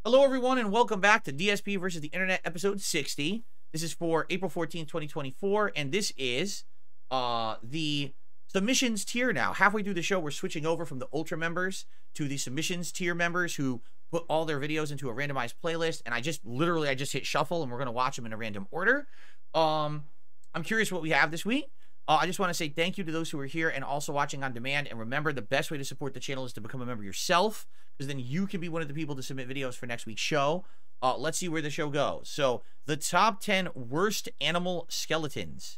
Hello, everyone, and welcome back to DSP versus the Internet, episode 60. This is for April 14th, 2024, and this is the submissions tier now. Halfway through the show, we're switching over from the Ultra members to the submissions tier members who put all their videos into a randomized playlist, and I just hit shuffle, and we're going to watch them in a random order. I'm curious what we have this week. I just want to say thank you to those who are here and also watching on demand. And remember, the best way to support the channel is to become a member yourself, because then you can be one of the people to submit videos for next week's show. Let's see where the show goes. So, the top 10 worst animal skeletons.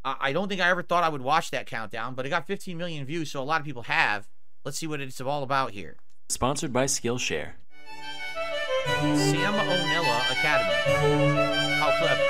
I don't think I ever thought I would watch that countdown, but it got 15 million views, so a lot of people have. Let's see what it's all about here. Sponsored by Skillshare. Sam O'Nella Academy. How clever.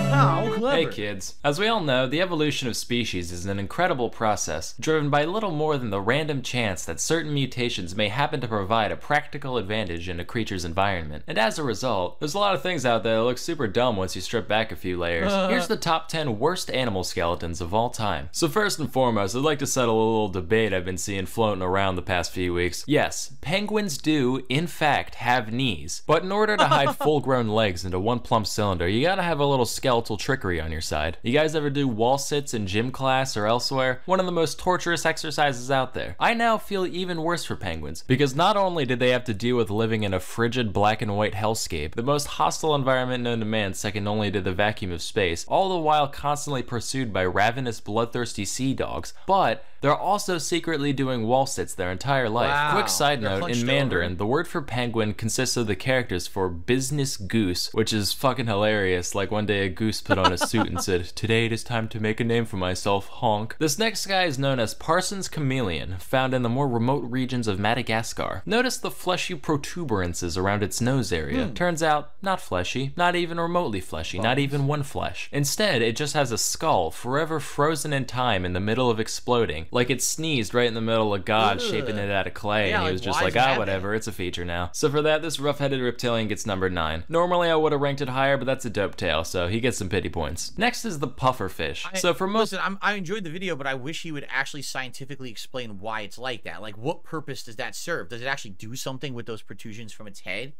How clever. Hey kids, as we all know, the evolution of species is an incredible process, driven by little more than the random chance that certain mutations may happen to provide a practical advantage in a creature's environment. And as a result, there's a lot of things out there that look super dumb once you strip back a few layers. Here's the top 10 worst animal skeletons of all time. So first and foremost, I'd like to settle a little debate I've been seeing floating around the past few weeks. Yes, penguins do, in fact, have knees, but in order to hide full-grown legs into one plump cylinder, you gotta have a little skeletal trickery on your side. You guys ever do wall sits in gym class or elsewhere? One of the most torturous exercises out there. I now feel even worse for penguins, because not only did they have to deal with living in a frigid black and white hellscape, the most hostile environment known to man second only to the vacuum of space, all the while constantly pursued by ravenous, bloodthirsty sea dogs, but they're also secretly doing wall sits their entire life. Wow. Quick side They're note, in Mandarin, the word for penguin consists of the characters for business goose, which is fucking hilarious. Like one day a goose put on a suit and said, "Today it is time to make a name for myself, honk." This next guy is known as Parsons chameleon, found in the more remote regions of Madagascar. Notice the fleshy protuberances around its nose area. Turns out, not fleshy, not even remotely fleshy, not even one flesh. Instead, it just has a skull forever frozen in time in the middle of exploding, like it sneezed right in the middle of God, shaping it out of clay, and he was just like, whatever, it's a feature now. So for that, this rough-headed reptilian gets number 9. Normally I would have ranked it higher, but that's a dope tale, so he gets some pity points. Next is the pufferfish. So for most— Listen, I enjoyed the video, but I wish he would actually scientifically explain why it's like that. Like, what purpose does that serve? Does it actually do something with those protrusions from its head?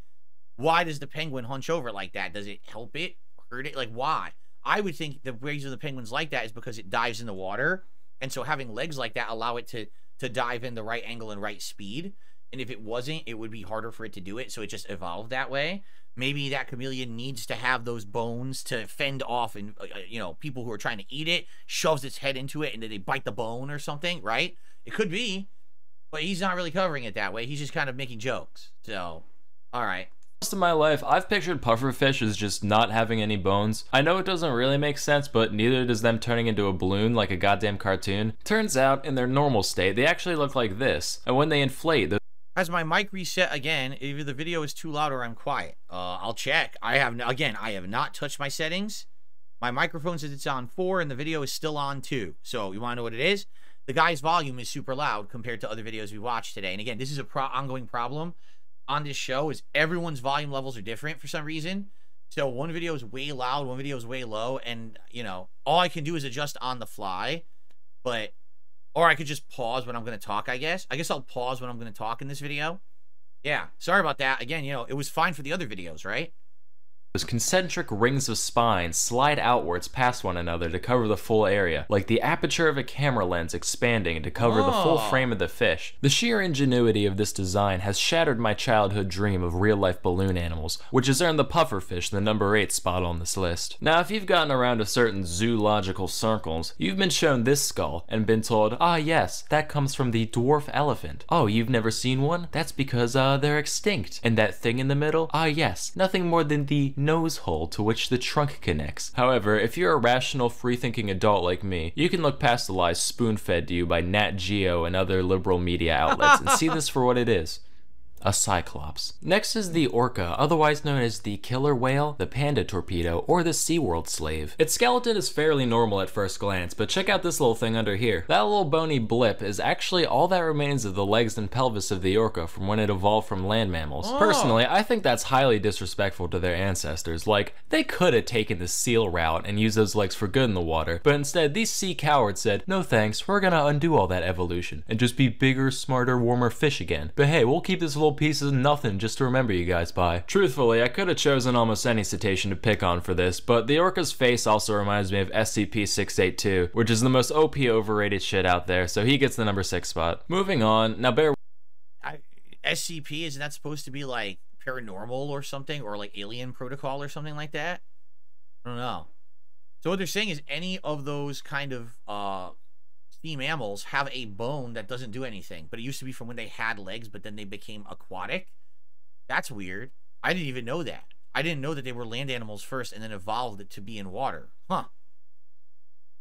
Why does the penguin hunch over like that? Does it help it? Hurt it? Like, why? I would think the reason the penguin's like that is because it dives in the water, and so having legs like that allow it to dive in the right angle and right speed. And if it wasn't, it would be harder for it to do it, so it just evolved that way. Maybe that chameleon needs to have those bones to fend off, and people who are trying to eat it, shoves its head into it, and then they bite the bone or something, right? It could be, but he's not really covering it that way. He's just kind of making jokes. So, all right. Most of my life, I've pictured pufferfish as just not having any bones. I know it doesn't really make sense, but neither does them turning into a balloon like a goddamn cartoon. Turns out, in their normal state, they actually look like this, and when they inflate, Has my mic reset again? Either the video is too loud or I'm quiet. I'll check. I have not touched my settings. My microphone says it's on 4 and the video is still on 2. So you want to know what it is? The guy's volume is super loud compared to other videos we watched today. And again, this is a ongoing problem on this show, is everyone's volume levels are different for some reason. So one video is way loud, one video is way low, and all I can do is adjust on the fly. Or I could just pause when I'm going to talk, I guess. I guess I'll pause when I'm going to talk in this video. Yeah, sorry about that. Again, it was fine for the other videos, right? those concentric rings of spine slide outwards past one another to cover the full area, like the aperture of a camera lens expanding to cover the full frame of the fish. The sheer ingenuity of this design has shattered my childhood dream of real-life balloon animals, which has earned the pufferfish the number 8 spot on this list. Now, if you've gotten around to certain zoological circles, you've been shown this skull and been told, ah yes, that comes from the dwarf elephant. Oh, you've never seen one? That's because they're extinct. And that thing in the middle? Ah yes, nothing more than the nose hole to which the trunk connects. However, if you're a rational, free-thinking adult like me, you can look past the lies spoon-fed to you by Nat Geo and other liberal media outlets and see this for what it is. a cyclops. Next is the orca, otherwise known as the killer whale, the panda torpedo, or the SeaWorld slave. Its skeleton is fairly normal at first glance, but check out this little thing under here. That little bony blip is actually all that remains of the legs and pelvis of the orca from when it evolved from land mammals. Personally, I think that's highly disrespectful to their ancestors. Like, they could have taken the seal route and used those legs for good in the water, but instead these sea cowards said, no thanks, we're gonna undo all that evolution and just be bigger, smarter, warmer fish again. But hey, we'll keep this little piece of nothing just to remember you guys by. Truthfully, I could have chosen almost any cetacean to pick on for this, but the orca's face also reminds me of SCP-682, which is the most OP overrated shit out there, so he gets the number 6 spot. Moving on, now SCP, isn't that supposed to be like paranormal or something, or like alien protocol or something like that? I don't know. So what they're saying is any of those kind of sea mammals have a bone that doesn't do anything, but it used to be from when they had legs, but then they became aquatic. That's weird. I didn't even know that. I didn't know that they were land animals first and then evolved it to be in water. Huh.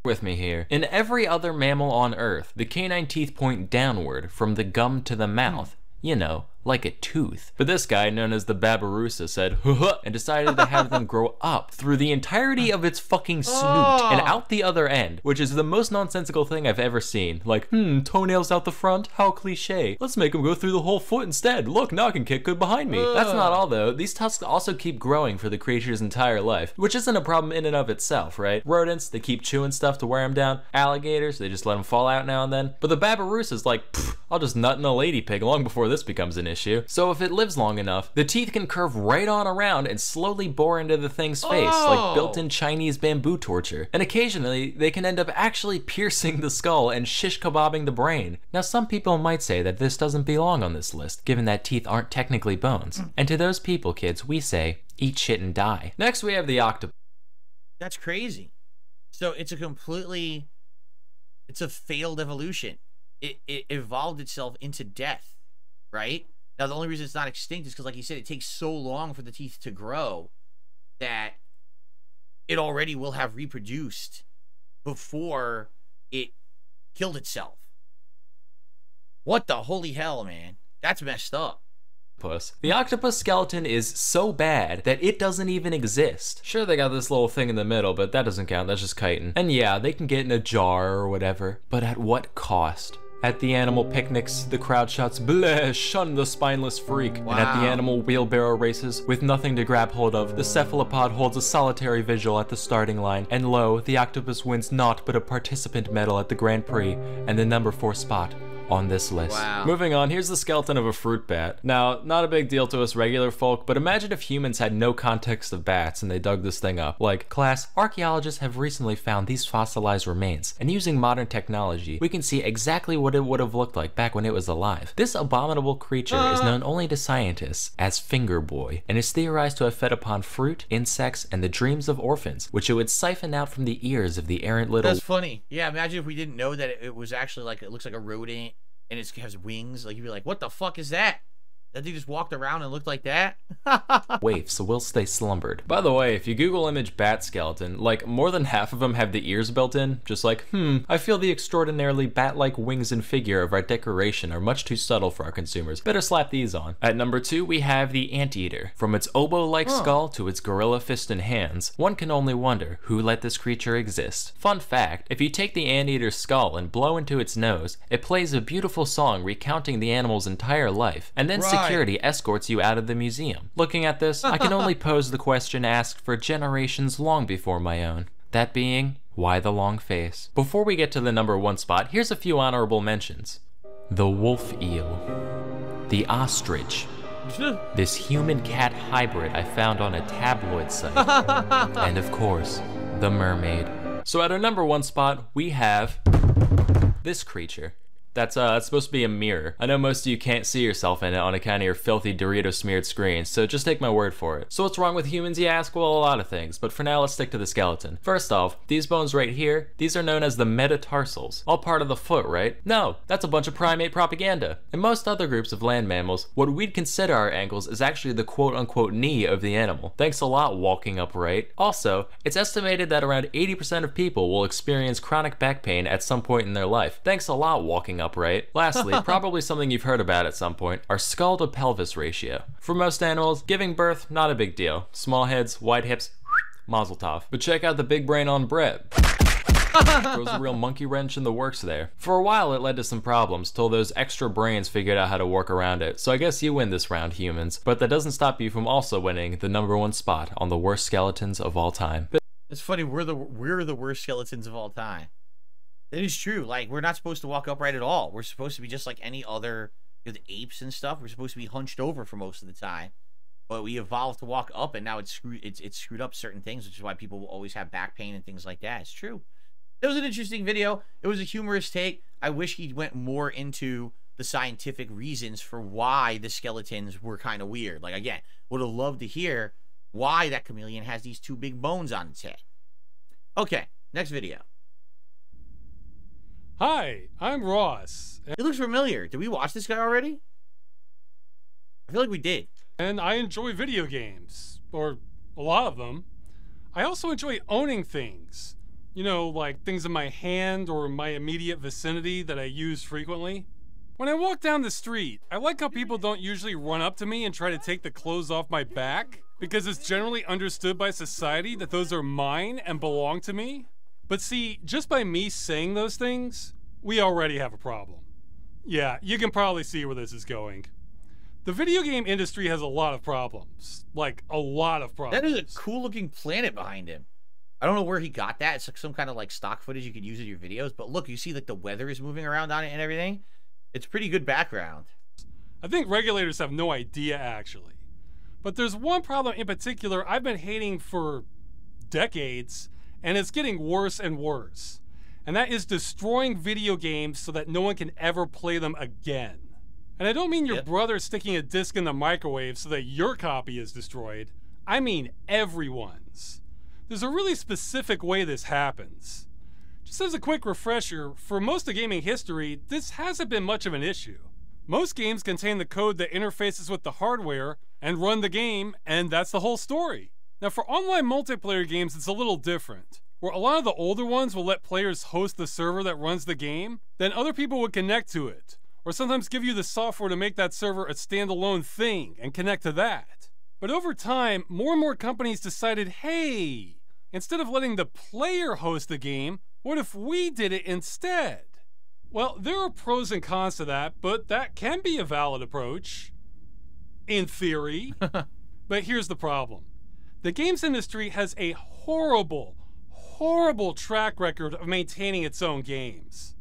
With me here. In every other mammal on Earth, the canine teeth point downward from the gum to the mouth. You know, like a tooth. But this guy, known as the Babirusa, said, "Huh," and decided to have them grow up through the entirety of its fucking snoot and out the other end, which is the most nonsensical thing I've ever seen. Like, toenails out the front? How cliche. Let's make them go through the whole foot instead. Look, now I can kick good behind me. That's not all though. These tusks also keep growing for the creature's entire life, which isn't a problem in and of itself, right? Rodents, they keep chewing stuff to wear them down. Alligators, they just let them fall out now and then. But the Babirusa's like, I'll just nut in a lady pig long before this becomes an issue. So if it lives long enough, the teeth can curve right on around and slowly bore into the thing's face, like built-in Chinese bamboo torture. And occasionally, they can end up actually piercing the skull and shish kebabbing the brain. Now, some people might say that this doesn't belong on this list, given that teeth aren't technically bones. And to those people, kids, we say, eat shit and die. Next, we have the octopus. That's crazy. So it's a failed evolution. It evolved itself into death, right? Now, the only reason it's not extinct is because, like you said, it takes so long for the teeth to grow that it already will have reproduced before it killed itself. What the holy hell, man? That's messed up. The octopus skeleton is so bad that it doesn't even exist. Sure, they got this little thing in the middle, but that doesn't count, that's just chitin. And yeah, they can get in a jar or whatever, but at what cost? At the animal picnics, the crowd shouts, "Bleh, shun the spineless freak." Wow. And at the animal wheelbarrow races, with nothing to grab hold of, the cephalopod holds a solitary vigil at the starting line, and lo, the octopus wins naught but a participant medal at the Grand Prix, and the number 4 spot on this list. Wow. Moving on, here's the skeleton of a fruit bat. Now, not a big deal to us regular folk, but imagine if humans had no context of bats and they dug this thing up. Like, class, archaeologists have recently found these fossilized remains, and using modern technology, we can see exactly what it would have looked like back when it was alive. This abominable creature is known only to scientists as Finger Boy, and is theorized to have fed upon fruit, insects, and the dreams of orphans, which it would siphon out from the ears of the errant little— That's funny. Yeah, imagine if we didn't know that it was actually like, it looks like a rodent, and it has wings. Like, you'd be like, what the fuck is that? That thing just walked around and looked like that? waifs whilst they slumbered. By the way, if you Google image bat skeleton, like, more than half of them have the ears built in. Just like, I feel the extraordinarily bat-like wings and figure of our decoration are much too subtle for our consumers. Better slap these on. At number 2, we have the anteater. From its oboe-like skull to its gorilla fist and hands, one can only wonder who let this creature exist. Fun fact, if you take the anteater's skull and blow into its nose, it plays a beautiful song recounting the animal's entire life, and then security escorts you out of the museum. Looking at this, I can only pose the question asked for generations long before my own. That being, why the long face? Before we get to the number 1 spot, here's a few honorable mentions. The wolf eel. The ostrich. This human-cat hybrid I found on a tabloid site. And of course, the mermaid. So at our number 1 spot, we have this creature. That's supposed to be a mirror. I know most of you can't see yourself in it on account of your filthy Dorito-smeared screens, so just take my word for it. So what's wrong with humans, you ask? Well, a lot of things, but for now, let's stick to the skeleton. First off, these bones right here, these are known as the metatarsals. All part of the foot, right? No, that's a bunch of primate propaganda. In most other groups of land mammals, what we'd consider our ankles is actually the quote-unquote knee of the animal. Thanks a lot, walking upright. Also, it's estimated that around 80% of people will experience chronic back pain at some point in their life. Thanks a lot, walking upright. Lastly, probably something you've heard about at some point, our skull to pelvis ratio. For most animals, giving birth, not a big deal. Small heads, wide hips, mazel tov. But check out the big brain on Brett. Throws a real monkey wrench in the works there. For a while it led to some problems till those extra brains figured out how to work around it, so I guess you win this round, humans, but that doesn't stop you from also winning the #1 spot on the worst skeletons of all time. It's funny, we're the worst skeletons of all time. It is true. Like, we're not supposed to walk upright at all. We're supposed to be just like any other, you know, the apes and stuff. We're supposed to be hunched over for most of the time. But we evolved to walk up, and now it's screwed up certain things, which is why people will always have back pain and things like that. It's true. It was an interesting video. It was a humorous take. I wish he went more into the scientific reasons for why the skeletons were kind of weird. Like, again, would have loved to hear why that chameleon has these two big bones on its head. Okay, next video. Hi, I'm Ross. He looks familiar. Did we watch this guy already? I feel like we did. And I enjoy video games, or a lot of them. I also enjoy owning things. You know, like things in my hand or my immediate vicinity that I use frequently. When I walk down the street, I like how people don't usually run up to me and try to take the clothes off my back, because it's generally understood by society that those are mine and belong to me. But see, just by me saying those things, we already have a problem. Yeah, you can probably see where this is going. The video game industry has a lot of problems. Like, a lot of problems. That is a cool looking planet behind him. I don't know where he got that. It's like some kind of like stock footage you could use in your videos. But look, you see like the weather is moving around on it and everything. It's pretty good background. I think regulators have no idea, actually. But there's one problem in particular I've been hating for decades, and it's getting worse and worse. And that is destroying video games so that no one can ever play them again. And I don't mean your brother sticking a disc in the microwave so that your copy is destroyed. I mean everyone's. There's a really specific way this happens. Just as a quick refresher, for most of gaming history, this hasn't been much of an issue. Most games contain the code that interfaces with the hardware and run the game, and that's the whole story. Now for online multiplayer games, it's a little different, where a lot of the older ones will let players host the server that runs the game, then other people would connect to it, or sometimes give you the software to make that server a standalone thing and connect to that. But over time, more and more companies decided, hey, instead of letting the player host the game, what if we did it instead? Well, there are pros and cons to that, but that can be a valid approach. In theory. But here's the problem. The games industry has a horrible track record of maintaining its own games.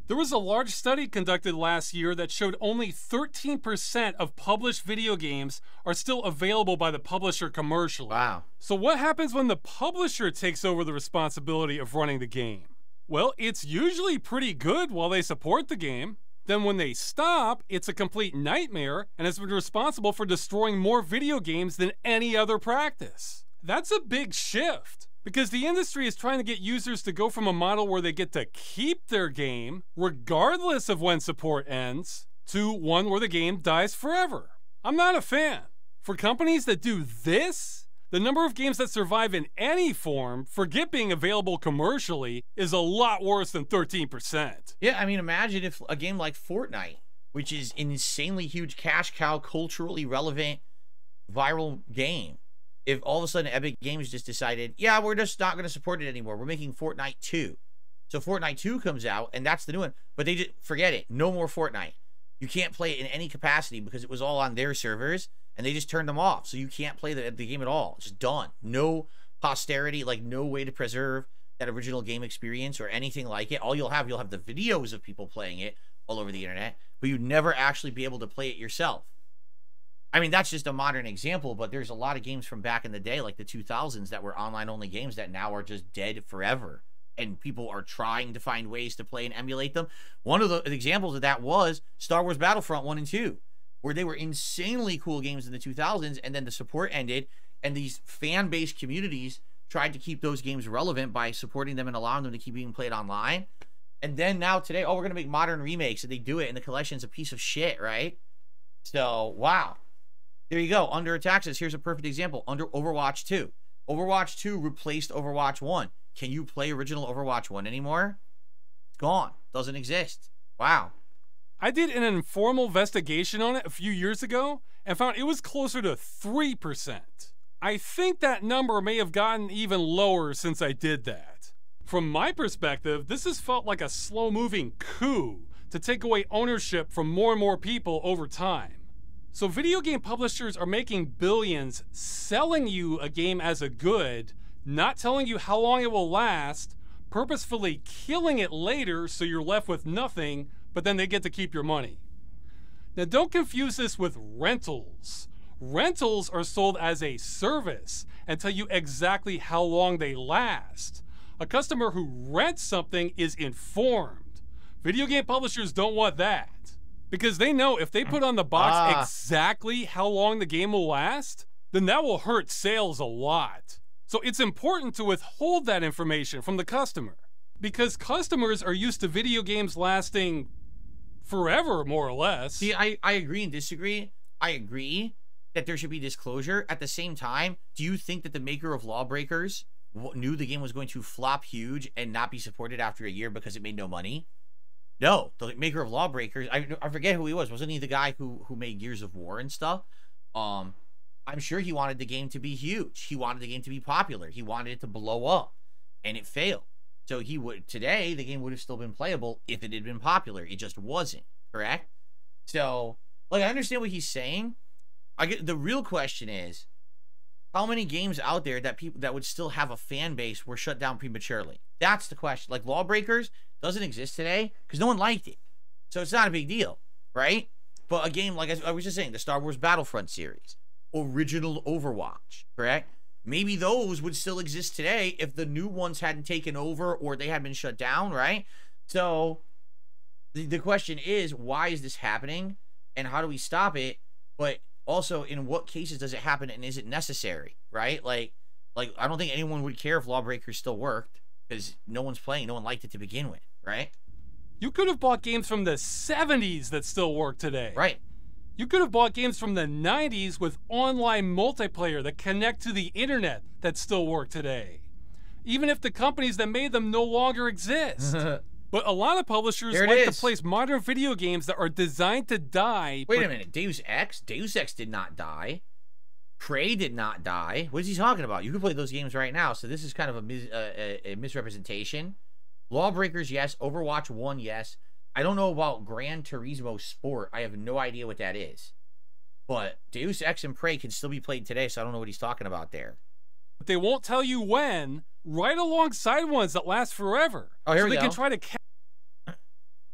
There was a large study conducted last year that showed only 13% of published video games are still available by the publisher commercially. Wow. So what happens when the publisher takes over the responsibility of running the game? Well, it's usually pretty good while they support the game. Then when they stop, it's a complete nightmare and has been responsible for destroying more video games than any other practice. That's a big shift. Because the industry is trying to get users to go from a model where they get to keep their game, regardless of when support ends, to one where the game dies forever. I'm not a fan. For companies that do this, the number of games that survive in any form, forget being available commercially, is a lot worse than 13%. Yeah, I mean, imagine if a game like Fortnite, which is an insanely huge cash cow, culturally relevant, viral game, if all of a sudden Epic Games just decided, yeah, we're just not going to support it anymore. We're making Fortnite 2. So Fortnite 2 comes out, and that's the new one. But they just, forget it. No more Fortnite. You can't play it in any capacity because it was all on their servers, and they just turned them off. So you can't play the game at all. It's just done. No posterity, like no way to preserve that original game experience or anything like it. All you'll have the videos of people playing it all over the internet, but you'd never actually be able to play it yourself. I mean, that's just a modern example, but there's a lot of games from back in the day, like the 2000s, that were online-only games that now are just dead forever. And people are trying to find ways to play and emulate them. One of the examples of that was Star Wars Battlefront 1 and 2, where they were insanely cool games in the 2000s, and then the support ended, and these fan-based communities tried to keep those games relevant by supporting them and allowing them to keep being played online. And then now today, oh, we're going to make modern remakes, and they do it, and the collection's a piece of shit, right? So, wow. There you go. Under Attack says, here's a perfect example. Under Overwatch 2. Overwatch 2 replaced Overwatch 1. Can you play original Overwatch 1 anymore? It's gone. Doesn't exist. Wow. I did an informal investigation on it a few years ago and found it was closer to 3%. I think that number may have gotten even lower since I did that. From my perspective, this has felt like a slow-moving coup to take away ownership from more and more people over time. So video game publishers are making billions selling you a game as a good, not telling you how long it will last, purposefully killing it later so you're left with nothing, but then they get to keep your money. Now don't confuse this with rentals. Rentals are sold as a service and tell you exactly how long they last. A customer who rents something is informed. Video game publishers don't want that because they know if they put on the box exactly how long the game will last, then that will hurt sales a lot. So it's important to withhold that information from the customer because customers are used to video games lasting forever, more or less. See, I agree and disagree. I agree that there should be disclosure. At the same time, do you think that the maker of Lawbreakers knew the game was going to flop huge and not be supported after a year because it made no money? No, the maker of Lawbreakers, I forget who he was. Wasn't he the guy who made Gears of War and stuff? I'm sure he wanted the game to be huge. He wanted the game to be popular. He wanted it to blow up, and it failed. So today the game would have still been playable if it had been popular. It just wasn't, correct? So, like, I understand what he's saying. The real question is, how many games out there that would still have a fan base were shut down prematurely? That's the question. Like, Lawbreakers doesn't exist today because no one liked it. So it's not a big deal, right? But a game, like I was just saying, the Star Wars Battlefront series, original Overwatch, correct? Maybe those would still exist today if the new ones hadn't taken over or they had been shut down, right? So the question is, why is this happening and how do we stop it? But also, in what cases does it happen and is it necessary, right? Like I don't think anyone would care if Lawbreakers still worked because no one's playing, no one liked it to begin with, right? You could have bought games from the 70s that still work today. Right. You could have bought games from the 90s with online multiplayer that connect to the internet that still work today, even if the companies that made them no longer exist. But a lot of publishers like to place modern video games that are designed to die. Wait a minute. Deus Ex? Deus Ex did not die. Prey did not die. What is he talking about? You can play those games right now. So this is kind of a misrepresentation. Lawbreakers, yes. Overwatch 1, yes. I don't know about Gran Turismo Sport. I have no idea what that is. But Deus Ex and Prey can still be played today, so I don't know what he's talking about there. But they won't tell you when, right alongside ones that last forever. Oh, here we go. Can try to...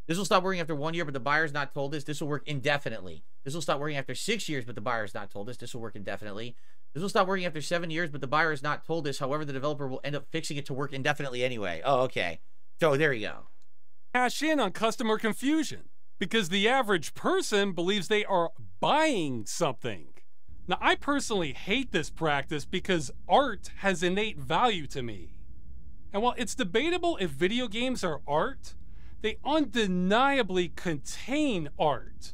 This will stop working after 1 year, but the buyer's not told us. This will work indefinitely. This will stop working after 6 years, but the buyer's not told us. This will work indefinitely. This will stop working after 7 years, but the buyer is not told us. However, the developer will end up fixing it to work indefinitely anyway. Oh, okay. So there you go. Cash in on customer confusion because the average person believes they are buying something. Now, I personally hate this practice because art has innate value to me. And while it's debatable if video games are art, they undeniably contain art.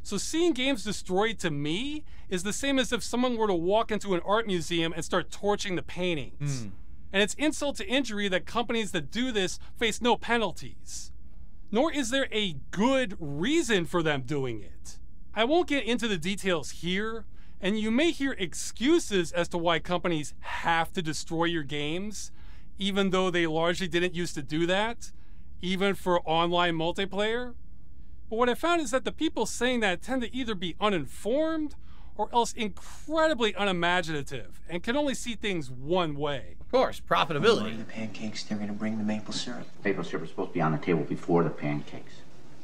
So seeing games destroyed to me is the same as if someone were to walk into an art museum and start torching the paintings. And it's insult to injury that companies that do this face no penalties. Nor is there a good reason for them doing it. I won't get into the details here, and you may hear excuses as to why companies have to destroy your games, even though they largely didn't used to do that, even for online multiplayer. But what I found is that the people saying that tend to either be uninformed or else incredibly unimaginative and can only see things one way. Of course, profitability. The pancakes, they're going to bring the maple syrup. Maple syrup is supposed to be on the table before the pancakes.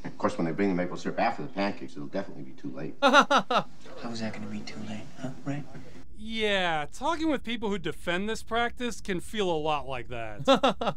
Of course, when they bring the maple syrup after the pancakes, it'll definitely be too late. How's that going to be too late, huh? Right? Yeah, talking with people who defend this practice can feel a lot like that.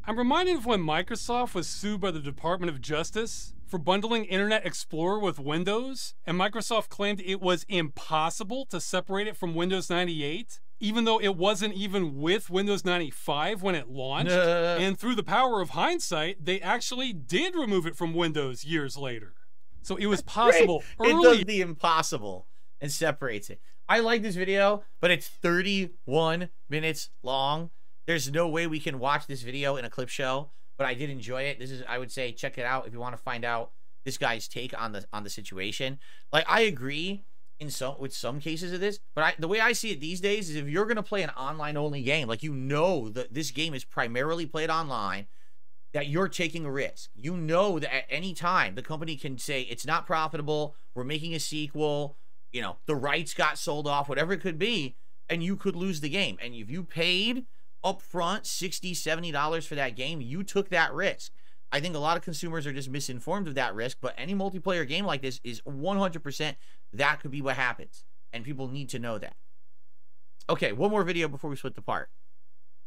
I'm reminded of when Microsoft was sued by the Department of Justice for bundling Internet Explorer with Windows, and Microsoft claimed it was impossible to separate it from Windows 98, even though it wasn't even with Windows 95 when it launched. And through the power of hindsight, they actually did remove it from Windows years later. So it was possible early. It does the impossible and separates it. I like this video, but it's 31 minutes long. There's no way we can watch this video in a clip show, but I did enjoy it. This is, I would say, check it out if you want to find out this guy's take on the situation. Like, I agree with some cases of this, but the way I see it these days is if you're gonna play an online only game, like, you know that this game is primarily played online, that you're taking a risk. You know that at any time the company can say it's not profitable, we're making a sequel, you know, the rights got sold off, whatever it could be, and you could lose the game. And if you paid upfront $60, $70 for that game, you took that risk. I think a lot of consumers are just misinformed of that risk, but any multiplayer game like this is 100% that could be what happens, and people need to know that. Okay, one more video before we split the part.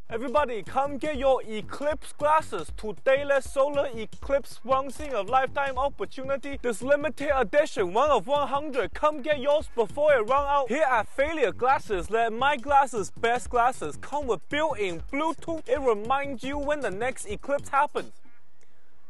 Everybody, come get your Eclipse glasses. Today, let solar eclipse once in a lifetime opportunity. This limited edition, 1 of 100. Come get yours before it run out. Here at Failure Glasses, let my glasses, best glasses, come with built-in Bluetooth. It reminds you when the next eclipse happens.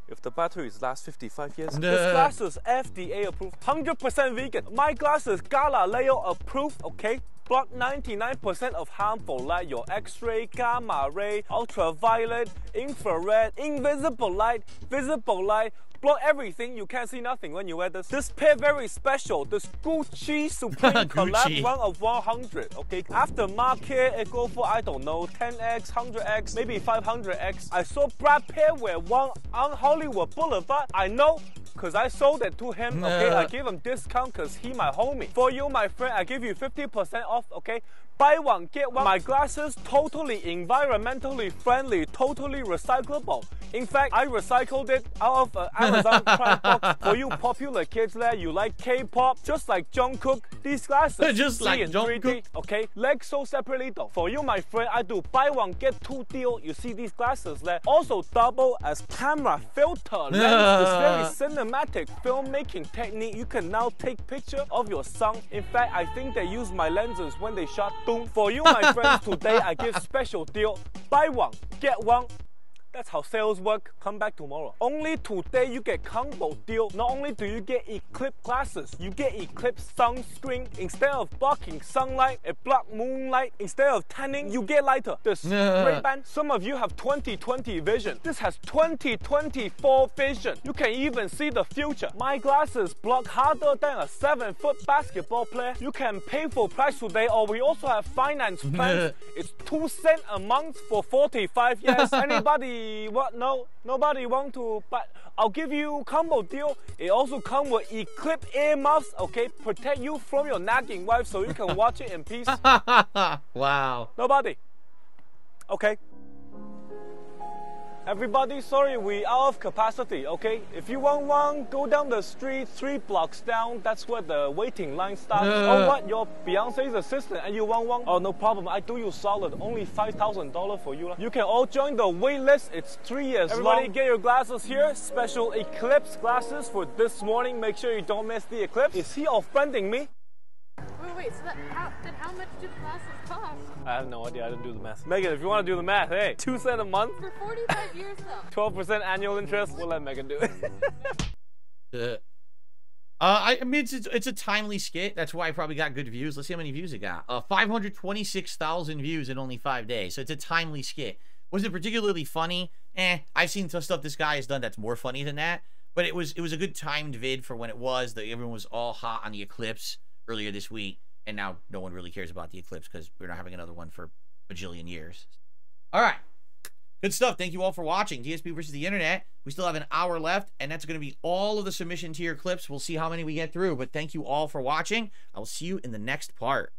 If the batteries last 55 years, this glasses FDA approved, 100% vegan. My glasses Galileo approved, okay? Block 99% of harmful light, your X-ray, gamma ray, ultraviolet, infrared, invisible light, visible light. Block everything, you can't see nothing when you wear this. This pair very special, this Gucci Supreme collab, 1 of 100, okay? Aftermarket, it go for, I don't know, 10x, 100x, maybe 500x. I saw Brad Pitt wear one on Hollywood Boulevard. I know, because I sold it to him, okay? I give him discount because he my homie. For you, my friend, I give you 50% off, okay? Buy one, get one. My glasses, totally environmentally friendly, totally recyclable. In fact, I recycled it out of Amazon Prime box. For you popular kids there, you like K-pop, just like Jungkook, these glasses just like in 3D, okay? Legs sold separately though. For you, my friend, I do buy one, get 2 deal. You see these glasses there, also double as camera filter lens. This very cinematic filmmaking technique. You can now take picture of your song. In fact, I think they use my lenses when they shot Doom. For you, my friends, today I give special deal. Buy one, get one. That's how sales work. Come back tomorrow. Only today you get combo deal. Not only do you get Eclipse glasses, you get Eclipse sunscreen. Instead of blocking sunlight, it blocks moonlight. Instead of tanning, you get lighter. This Ray-Ban, some of you have 20/20 vision. This has 20/24 vision. You can even see the future. My glasses block harder than a 7-foot basketball player. You can pay full price today, or we also have finance plans. It's 2 cents a month for 45 years. Anybody what? No, nobody want to, but I'll give you combo deal. It also comes with Eclipse earmuffs, okay? Protect you from your nagging wife so you can watch it in peace. Wow. Nobody. Okay. Everybody, sorry, we out of capacity, okay? If you want one, go down the street 3 blocks down. That's where the waiting line starts. Oh, what? You're Beyonce's assistant and you want one? Oh, no problem. I do you solid. Only $5,000 for you. You can all join the wait list. It's 3 years Everybody long. Get your glasses here. Special Eclipse glasses for this morning. Make sure you don't miss the eclipse. Is he off-branding me? Wait, so how much do glasses cost? I have no idea. I didn't do the math. Megan, if you want to do the math, hey, 2 cents a month? For 45 years, though. 12% annual interest. We'll let Megan do it. I mean, it's a timely skit. That's why I probably got good views. Let's see how many views it got. 526,000 views in only 5 days. So it's a timely skit. Was it particularly funny? I've seen some stuff this guy has done that's more funny than that. But it was a good timed vid for when it was. That everyone was all hot on the Eclipse earlier this week. And now no one really cares about the Eclipse because we're not having another one for a bajillion years. All right. Good stuff. Thank you all for watching. DSP versus the Internet. We still have an hour left, and that's going to be all of the submission tier clips. We'll see how many we get through, but thank you all for watching. I will see you in the next part.